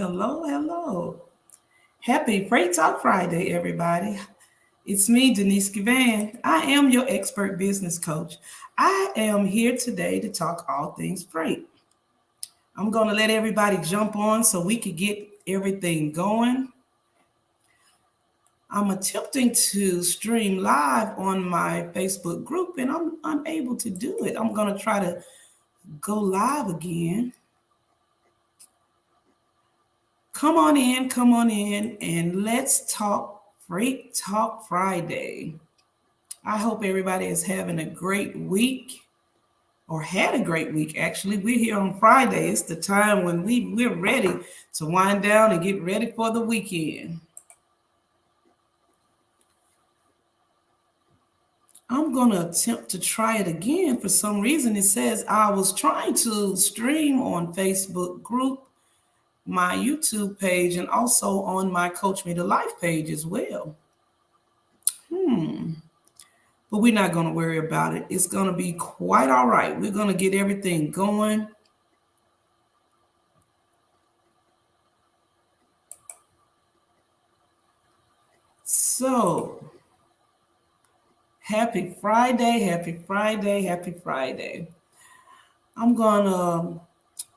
hello. Happy Freight Talk Friday, everybody. It's me, Denise Givan. I am your expert business coach. I am here today to talk all things freight. I'm going to let everybody jump on so we could get everything going. I'm attempting to stream live on my Facebook group and I'm unable to do it. I'm going to try to go live again. Come on in, and let's talk Freight Talk Friday. I hope everybody is having a great week or had a great week. Actually, we're here on Friday. It's the time when we're ready to wind down and get ready for the weekend. I'm going to attempt to try it again. For some reason, it says I was trying to stream on Facebook group, my YouTube page, and also on my Coach Me to Life page as well. But we're not going to worry about it. It's going to be quite all right. We're going to get everything going. So, happy Friday, happy Friday, happy Friday. I'm going to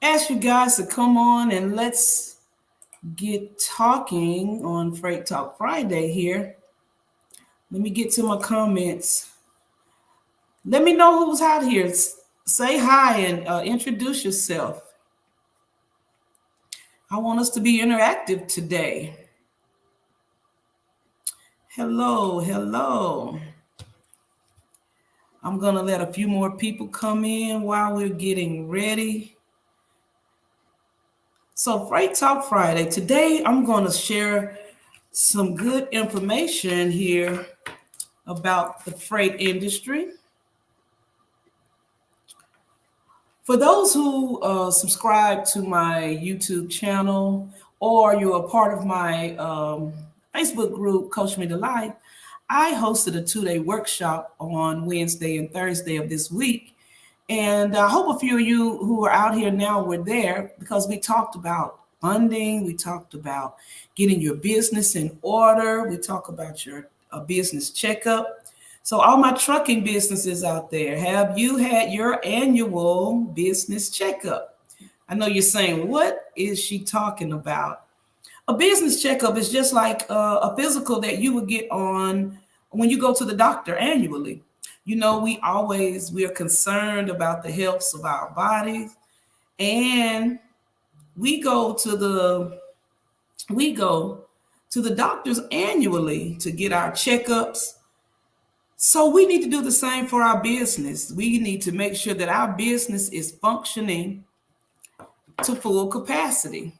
ask you guys to come on and let's get talking on Freight Talk Friday here. Let me get to my comments. Let me know who's out here. Say hi and introduce yourself. I want us to be interactive today. Hello. I'm going to let a few more people come in while we're getting ready. So, Freight Talk Friday. Today, I'm going to share some good information here about the freight industry. For those who subscribe to my YouTube channel or you're a part of my Facebook group, Coach Me to Life, I hosted a 2-day workshop on Wednesday and Thursday of this week. And I hope a few of you who are out here now were there because we talked about funding. We talked about getting your business in order. We talked about your business checkup. So all my trucking businesses out there, have you had your annual business checkup? I know you're saying, what is she talking about? A business checkup is just like a physical that you would get on when you go to the doctor annually. You know, we are concerned about the health of our bodies, and we go to the doctors annually to get our checkups. So we need to do the same for our business. We need to make sure that our business is functioning to full capacity.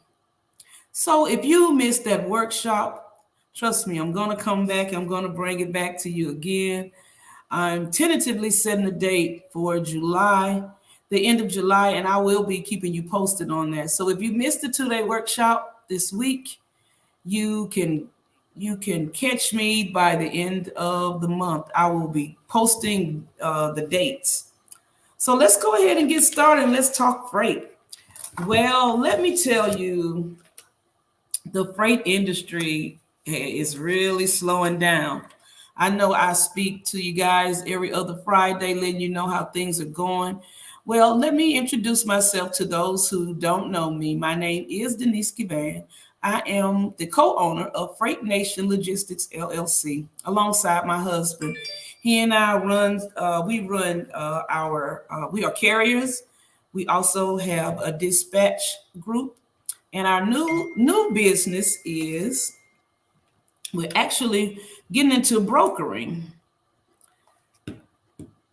So if you missed that workshop, trust me, I'm going to come back. I'm going to bring it back to you again. I'm tentatively setting the date for July, the end of July, and I will be keeping you posted on that. So if you missed the 2-day workshop this week, you can catch me by the end of the month. I will be posting the dates. So let's go ahead and get started. Let's talk freight. Well, let me tell you, the freight industry is really slowing down. I know I speak to you guys every other Friday, letting you know how things are going. Well, let me introduce myself to those who don't know me. My name is Denise Givan. I am the co-owner of Freight Nation Logistics LLC, alongside my husband. He and I we are carriers. We also have a dispatch group, and our new business is we're actually getting into brokering.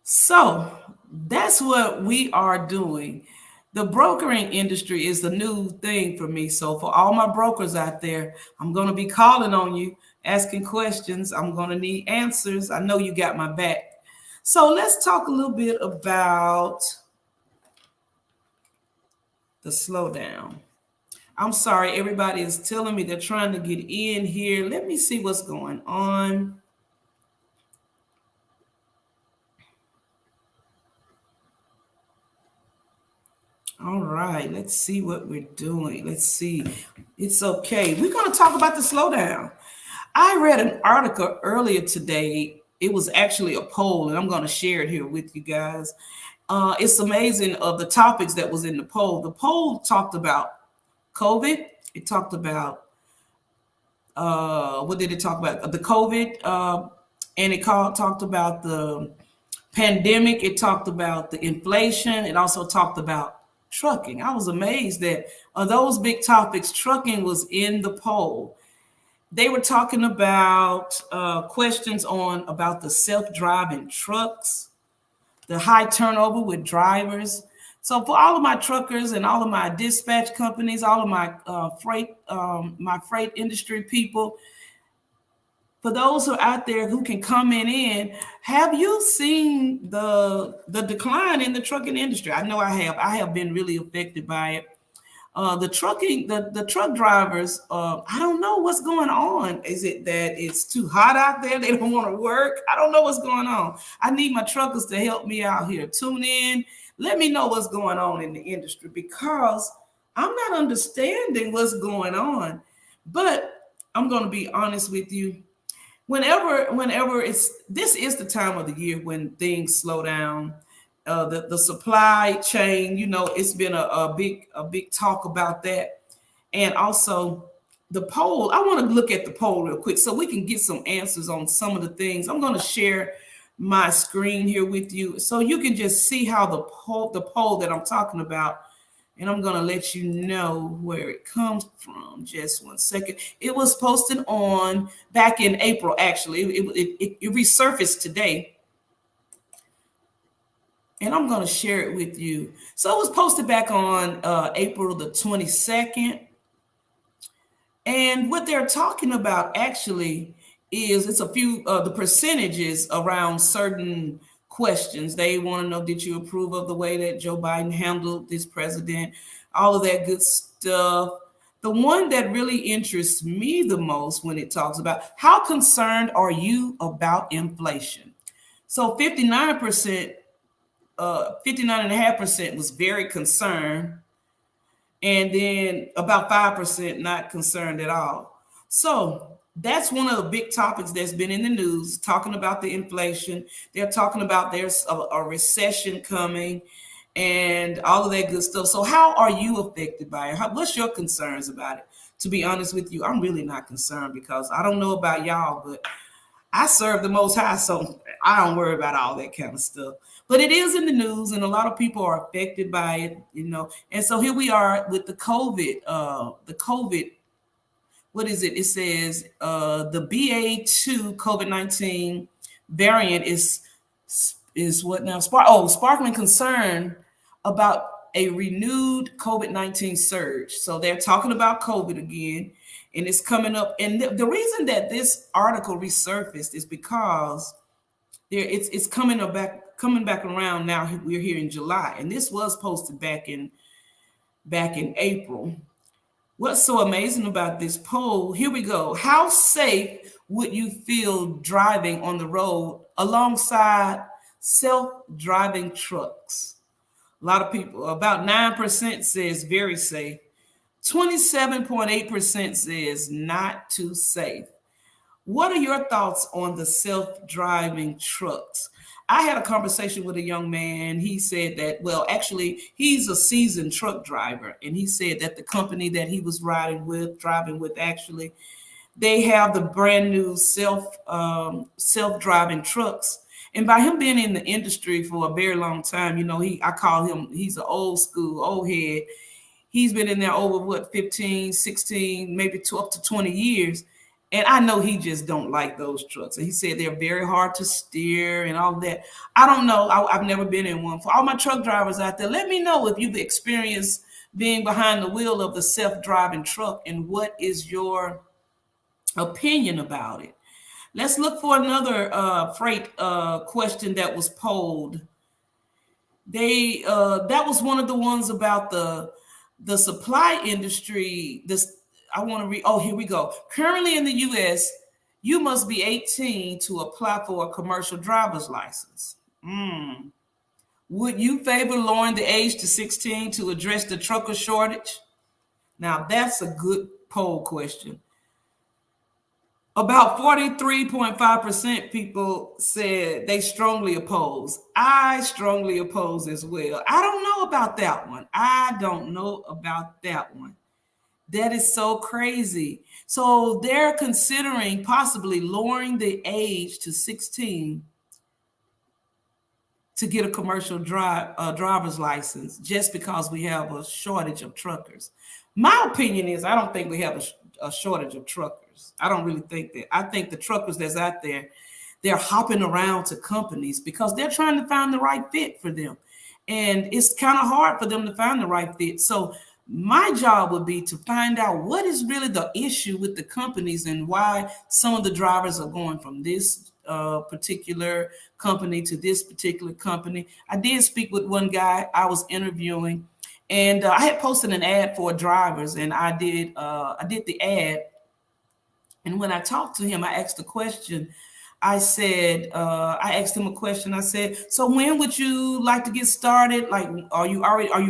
So that's what we are doing. The brokering industry is the new thing for me. So for all my brokers out there, I'm going to be calling on you, asking questions. I'm going to need answers. I know you got my back. So let's talk a little bit about the slowdown. I'm sorry, everybody is telling me they're trying to get in here. Let me see what's going on. All right, let's see what we're doing. Let's see. It's okay. We're going to talk about the slowdown. I read an article earlier today. It was actually a poll, and I'm going to share it here with you guys. It's amazing of the topics that was in the poll. The poll talked about COVID. It talked about what did it talk about? The COVID, and talked about the pandemic. It talked about the inflation. It also talked about trucking. I was amazed that of those big topics, trucking was in the poll. They were talking about questions on about the self-driving trucks, the high turnover with drivers. So for all of my truckers and all of my dispatch companies, all of my freight industry people, for those who are out there who can comment in, have you seen the decline in the trucking industry? I know I have. I have been really affected by it. The truck drivers, I don't know what's going on. Is it that it's too hot out there? They don't want to work. I don't know what's going on. I need my truckers to help me out here. Tune in. Let me know what's going on in the industry because I'm not understanding what's going on. But I'm going to be honest with you. Whenever this is the time of the year when things slow down, the supply chain, it's been a big talk about that. And also the poll, I want to look at the poll real quick so we can get some answers on some of the things. I'm going to share my screen here with you so you can just see how the poll that I'm talking about, and I'm going to let you know where it comes from. Just 1 second. It was posted on back in April, actually. It resurfaced today. And I'm going to share it with you. So it was posted back on April the 22nd. And what they're talking about actually is it's a few the percentages around certain questions. They want to know, did you approve of the way that Joe Biden handled this president? All of that good stuff. The one that really interests me the most when it talks about how concerned are you about inflation? So 59%, 59.5% was very concerned. And then about 5% not concerned at all. So that's one of the big topics that's been in the news, talking about the inflation. They're talking about there's a recession coming and all of that good stuff. So how are you affected by it? What's your concerns about it? To be honest with you, I'm really not concerned because I don't know about y'all, but I serve the Most High, so I don't worry about all that kind of stuff. But it is in the news, and a lot of people are affected by it. And so here we are with the COVID. What is it? It says the BA.2 COVID-19 variant is what now? Sparkling concern about a renewed COVID-19 surge. So they're talking about COVID again, and it's coming up. And the reason that this article resurfaced is because it's coming back around now. We're here in July, and this was posted back in April. What's so amazing about this poll? Here we go. How safe would you feel driving on the road alongside self-driving trucks? A lot of people, about 9% says very safe. 27.8% says not too safe. What are your thoughts on the self-driving trucks? I had a conversation with a young man. He said that, well, actually, he's a seasoned truck driver. And he said that the company that he was driving with, actually, they have the brand new self-driving trucks. And by him being in the industry for a very long time, I call him, he's an old school, old head. He's been in there over 15, 16, maybe up to 20 years. And I know he just don't like those trucks. And he said they're very hard to steer and all that. I don't know. I've never been in one. For all my truck drivers out there, let me know if you've experienced being behind the wheel of the self-driving truck and what is your opinion about it. Let's look for another freight question that was polled. That was one of the ones about the supply industry. I want to read. Oh, here we go. Currently in the U.S., you must be 18 to apply for a commercial driver's license. Would you favor lowering the age to 16 to address the trucker shortage? Now, that's a good poll question. About 43.5% people said they strongly oppose. I strongly oppose as well. I don't know about that one. I don't know about that one. That is so crazy. So they're considering possibly lowering the age to 16 to get a commercial driver's license just because we have a shortage of truckers. My opinion is I don't think we have a shortage of truckers. I don't really think that. I think the truckers that's out there, they're hopping around to companies because they're trying to find the right fit for them. And it's kind of hard for them to find the right fit. So my job would be to find out what is really the issue with the companies and why some of the drivers are going from this particular company to this particular company. I did speak with one guy I was interviewing, and I had posted an ad for drivers, and I did the ad. And when I talked to him, I asked a question. I asked him a question. I said, so when would you like to get started? Like, are you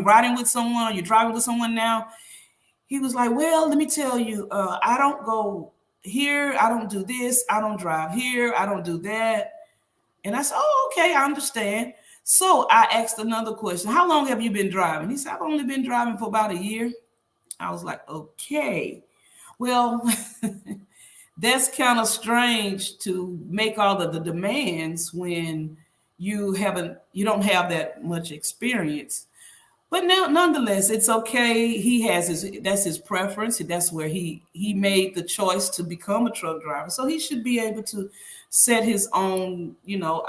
riding with someone? Are you driving with someone now? He was like, well, let me tell you, I don't go here. I don't do this. I don't drive here. I don't do that. And I said, oh, okay, I understand. So I asked another question. How long have you been driving? He said, I've only been driving for about a year. I was like, okay, well, that's kind of strange to make all of the demands when you don't have that much experience. But now, nonetheless, it's okay. That's his preference. That's where he made the choice to become a truck driver. So he should be able to set his own,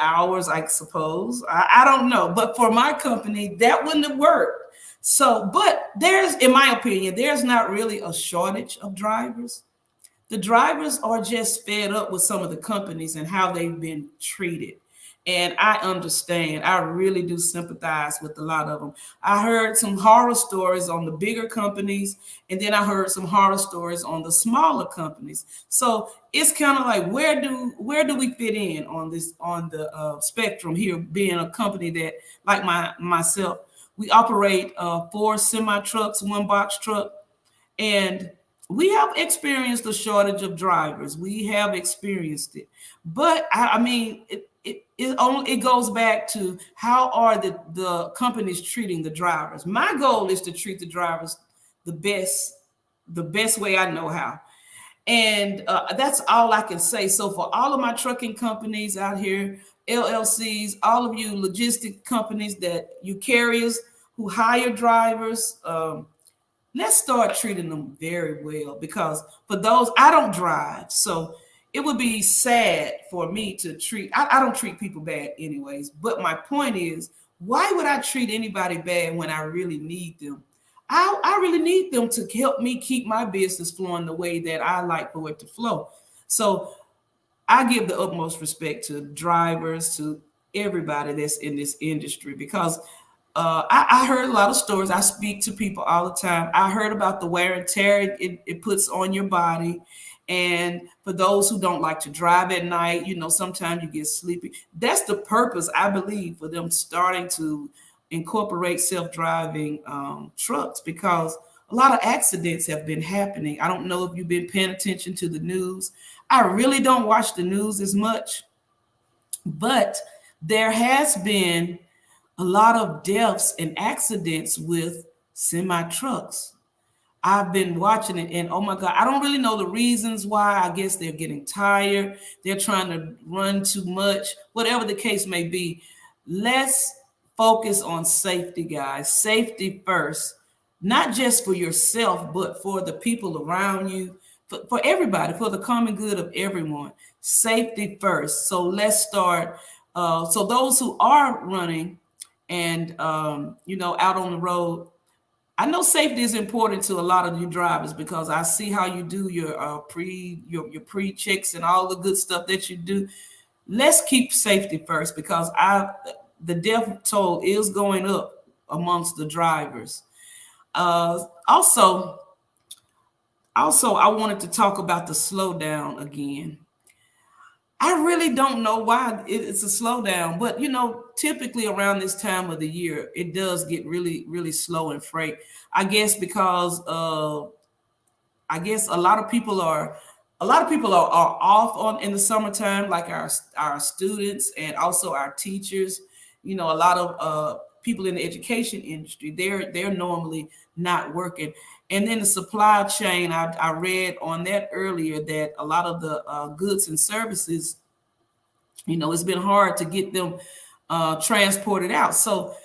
hours, I suppose. I don't know. But for my company, that wouldn't have worked. So, but in my opinion, there's not really a shortage of drivers. The drivers are just fed up with some of the companies and how they've been treated. And I understand. I really do sympathize with a lot of them. I heard some horror stories on the bigger companies, and then I heard some horror stories on the smaller companies. So it's kind of like, where do we fit in on the spectrum here? Being a company that, like myself, we operate 4 semi trucks, 1 box truck, and we have experienced a shortage of drivers. We have experienced it, but I mean, it goes back to how are the companies treating the drivers. My goal is to treat the drivers the best way I know how, and that's all I can say. So for all of my trucking companies out here, LLCs, all of you logistic companies, you carriers who hire drivers. Let's start treating them very well, because for those, I don't drive. So it would be sad for me to I don't treat people bad anyways. But my point is, why would I treat anybody bad when I really need them? I really need them to help me keep my business flowing the way that I like for it to flow. So I give the utmost respect to drivers, to everybody that's in this industry, because I heard a lot of stories. I speak to people all the time. I heard about the wear and tear it puts on your body. And for those who don't like to drive at night, sometimes you get sleepy. That's the purpose, I believe, for them starting to incorporate self-driving trucks, because a lot of accidents have been happening. I don't know if you've been paying attention to the news. I really don't watch the news as much, but there has been a lot of deaths and accidents with semi trucks. I've been watching it, and oh my God, I don't really know the reasons why. I guess they're getting tired. They're trying to run too much, whatever the case may be. Let's focus on safety, guys. Safety first, not just for yourself, but for the people around you, for everybody, for the common good of everyone. Safety first. So let's start. So those who are running and out on the road, I know safety is important to a lot of you drivers, because I see how you do your pre-checks and all the good stuff that you do. Let's keep safety first, because the death toll is going up amongst the drivers. Also, I wanted to talk about the slowdown again. I really don't know why it's a slowdown, but typically around this time of the year, it does get really, really slow in freight. I guess because I guess a lot of people are off on in the summertime, like our students and also our teachers. A lot of people in the education industry, they're normally not working. And then the supply chain, I read on that earlier that a lot of the goods and services, it's been hard to get them transported out. So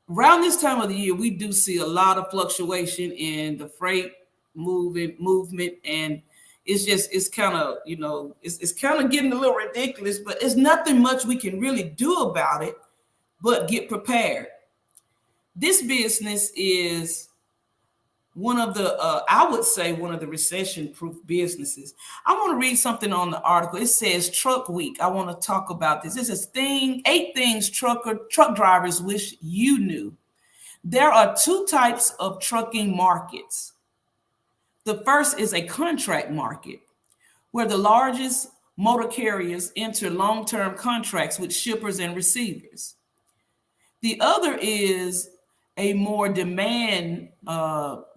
around this time of the year, we do see a lot of fluctuation in the freight movement, and it's kind of it's kind of getting a little ridiculous, but it's nothing much we can really do about it but get prepared. This business is one of the I would say one of the recession proof businesses. I want to read something on the article. It says Truck Week. I want to talk about this. This is 8 things truck drivers wish you knew. There are 2 types of trucking markets. The first is a contract market, where the largest motor carriers enter long-term contracts with shippers and receivers. The other is a more demand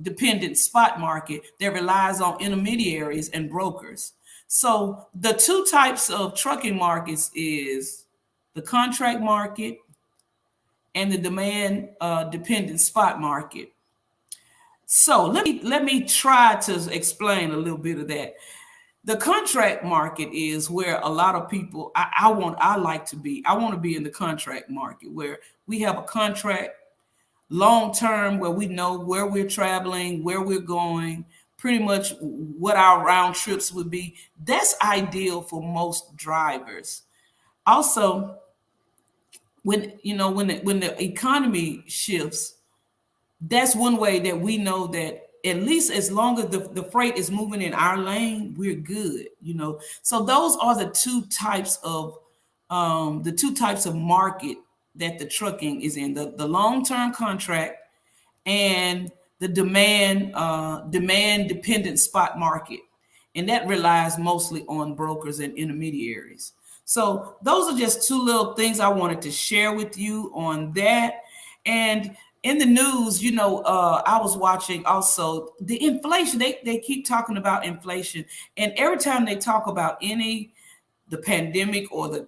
dependent spot market that relies on intermediaries and brokers. So the 2 types of trucking markets is the contract market and the demand dependent spot market. So let me try to explain a little bit of that. The contract market is where a lot of people I want to be in the contract market, where we have a contract long term, where we know where we're traveling, where we're going, pretty much what our round trips would be. That's ideal for most drivers. Also, when the economy shifts, that's one way that we know that at least as long as the freight is moving in our lane, we're good. So those are the two types of market that the trucking is in: the long-term contract and the demand dependent spot market. And that relies mostly on brokers and intermediaries. So those are just 2 little things I wanted to share with you on that. And in the news, I was watching also the inflation. They keep talking about inflation, and every time they talk about the pandemic or the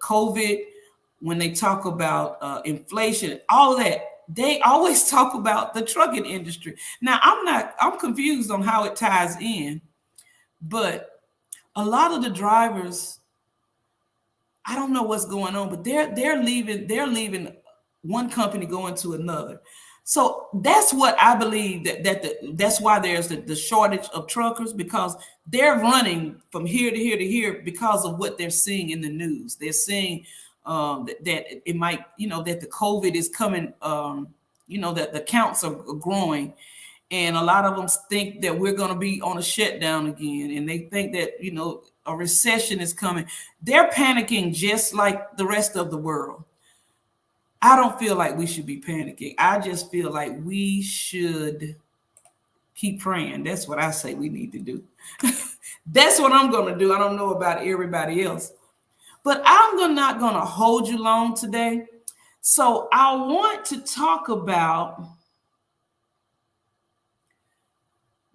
COVID, when they talk about inflation, all that, they always talk about the trucking industry. Now, I'm confused on how it ties in, but a lot of the drivers, I don't know what's going on, but they're leaving one company going to another. So that's what I believe that's why there's the shortage of truckers, because they're running from here to here to here because of what they're seeing in the news. They're seeing that it might, that the COVID is coming, that the counts are growing. And a lot of them think that we're going to be on a shutdown again. And they think that, a recession is coming. They're panicking just like the rest of the world. I don't feel like we should be panicking. I just feel like we should keep praying. That's what I say we need to do. That's what I'm going to do. I don't know about everybody else. But I'm not going to hold you long today. So I want to talk about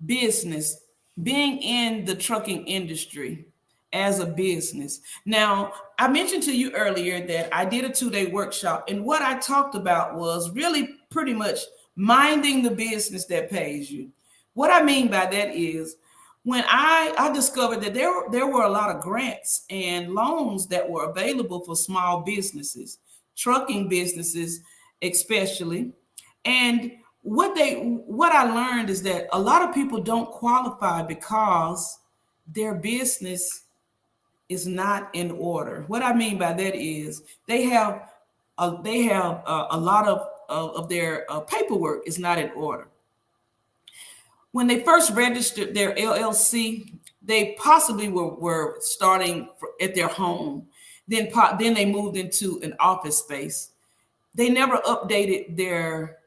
business, being in the trucking industry as a business. Now, I mentioned to you earlier that I did a 2-day workshop, and what I talked about was really pretty much minding the business that pays you. What I mean by that is, when I discovered that there were a lot of grants and loans that were available for small businesses, trucking businesses especially. And what I learned is that a lot of people don't qualify because their business is not in order. What I mean by that is they have a lot of their paperwork is not in order. When they first registered their LLC, they possibly were starting at their home. Then they moved into an office space. They never updated their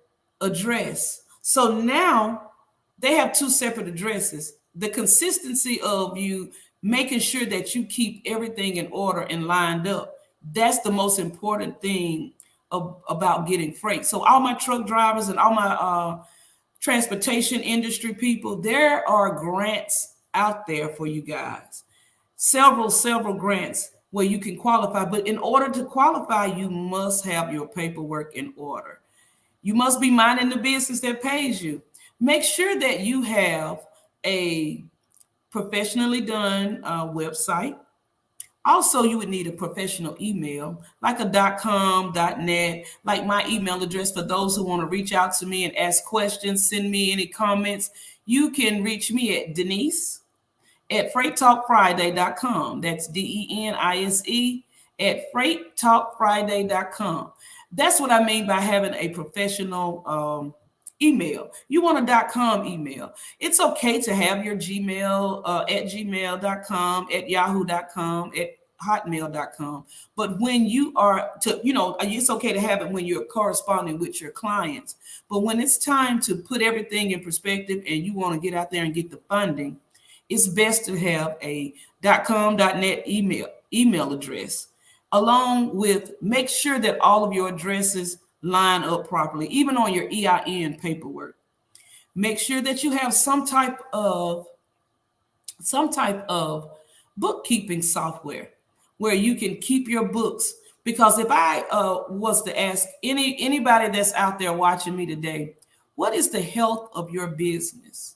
address. So now they have 2 separate addresses. The consistency of you making sure that you keep everything in order and lined up. That's the most important thing about getting freight. So all my truck drivers and all my transportation industry people, there are grants out there for you guys. Several grants where you can qualify. But in order to qualify, you must have your paperwork in order. You must be minding the business that pays you. Make sure that you have a professionally done website. Also, you would need a professional email, like a .com, .net, like my email address for those who want to reach out to me and ask questions, send me any comments. You can reach me at Denise at freighttalkfriday.com. That's DENISE at freighttalkfriday.com. That's what I mean by having a professional email. You want a .com email. It's okay to have your Gmail at gmail.com, at yahoo.com, at hotmail.com. But when you are it's okay to have it when you're corresponding with your clients. But when it's time to put everything in perspective and you want to get out there and get the funding, it's best to have a .com, .net email address, along with make sure that all of your addresses line up properly, even on your EIN paperwork. Make sure that you have some type of bookkeeping software where you can keep your books. Because if I was to ask anybody that's out there watching me today, what is the health of your business?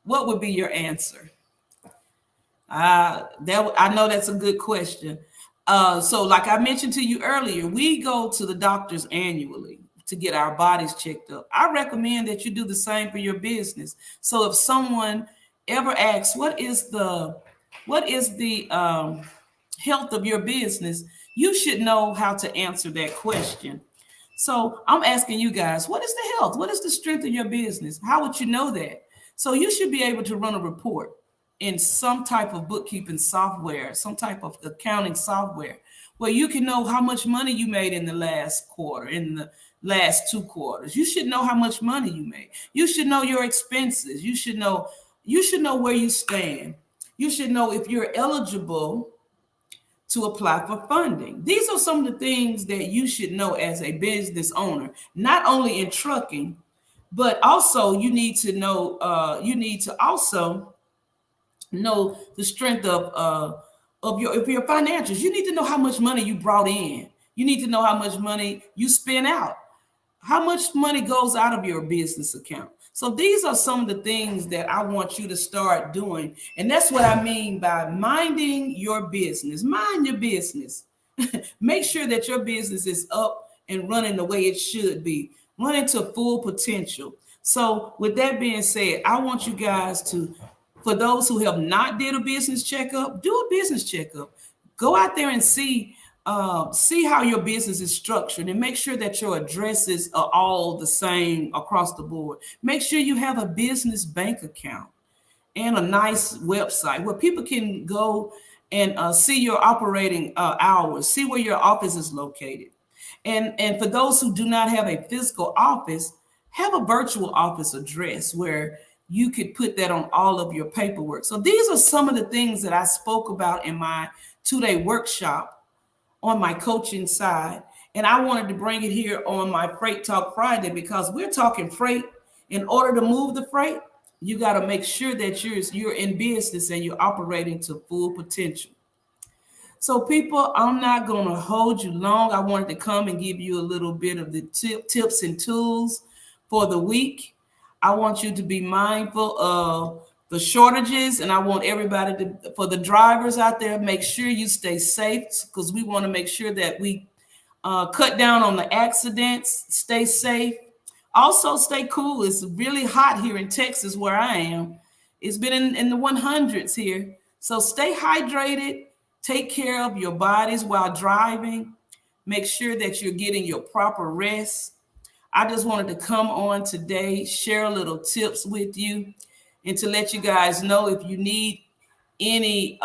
What would be your answer? I know that's a good question. So like I mentioned to you earlier, we go to the doctors annually to get our bodies checked up. I recommend that you do the same for your business. So if someone ever asks, what is the health of your business, you should know how to answer that question. So I'm asking you guys, what is the health? What is the strength of your business? How would you know that? So you should be able to run a report in some type of bookkeeping software, some type of accounting software, where you can know how much money you made in the last quarter, in the last 2 quarters. You should know how much money you made. You should know your expenses. You should know where you stand. You should know if you're eligible to apply for funding. These are some of the things that you should know as a business owner, not only in trucking, but also you need to know, also know the strength of your financials. You need to know how much money you brought in. You need to know how much money you spent out. How much money goes out of your business account. So these are some of the things that I want you to start doing. And that's what I mean by minding your business. Mind your business. Make sure that your business is up and running the way it should be, running to full potential. So with that being said, I want you guys to, for those who have not did a business checkup, do a business checkup. Go out there and see how your business is structured, and make sure that your addresses are all the same across the board. Make sure you have a business bank account and a nice website where people can go and see your operating hours, see where your office is located. And for those who do not have a physical office, have a virtual office address where you could put that on all of your paperwork. So these are some of the things that I spoke about in my 2-day workshop on my coaching side. And I wanted to bring it here on my Freight Talk Friday because we're talking freight. In order to move the freight, you got to make sure that you're in business and you're operating to full potential. So people, I'm not going to hold you long. I wanted to come and give you a little bit of the tips and tools for the week. I want you to be mindful of the shortages, and I want everybody to, for the drivers out there, make sure you stay safe, because we want to make sure that we cut down on the accidents, stay safe. Also, stay cool. It's really hot here in Texas where I am. It's been in the 100s here. So stay hydrated. Take care of your bodies while driving. Make sure that you're getting your proper rest. I just wanted to come on today, share a little tips with you, and to let you guys know if you need any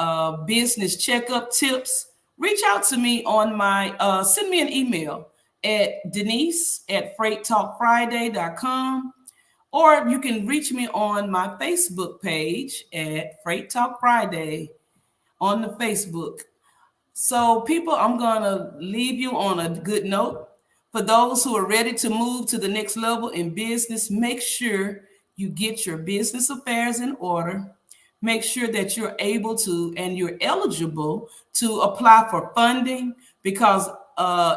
business checkup tips, reach out to me on my, send me an email at denise@freighttalkfriday.com, or you can reach me on my Facebook page at Freight Talk Friday. on the Facebook. So, people, I'm going to leave you on a good note. For those who are ready to move to the next level in business, make sure you get your business affairs in order. Make sure that you're able to and you're eligible to apply for funding, because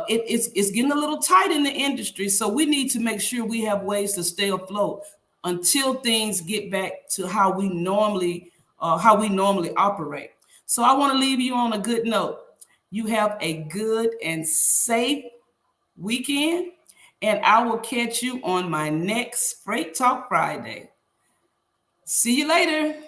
it's getting a little tight in the industry. So we need to make sure we have ways to stay afloat until things get back to how we normally operate. So I want to leave you on a good note. You have a good and safe weekend, and I will catch you on my next Freight Talk Friday. See you later.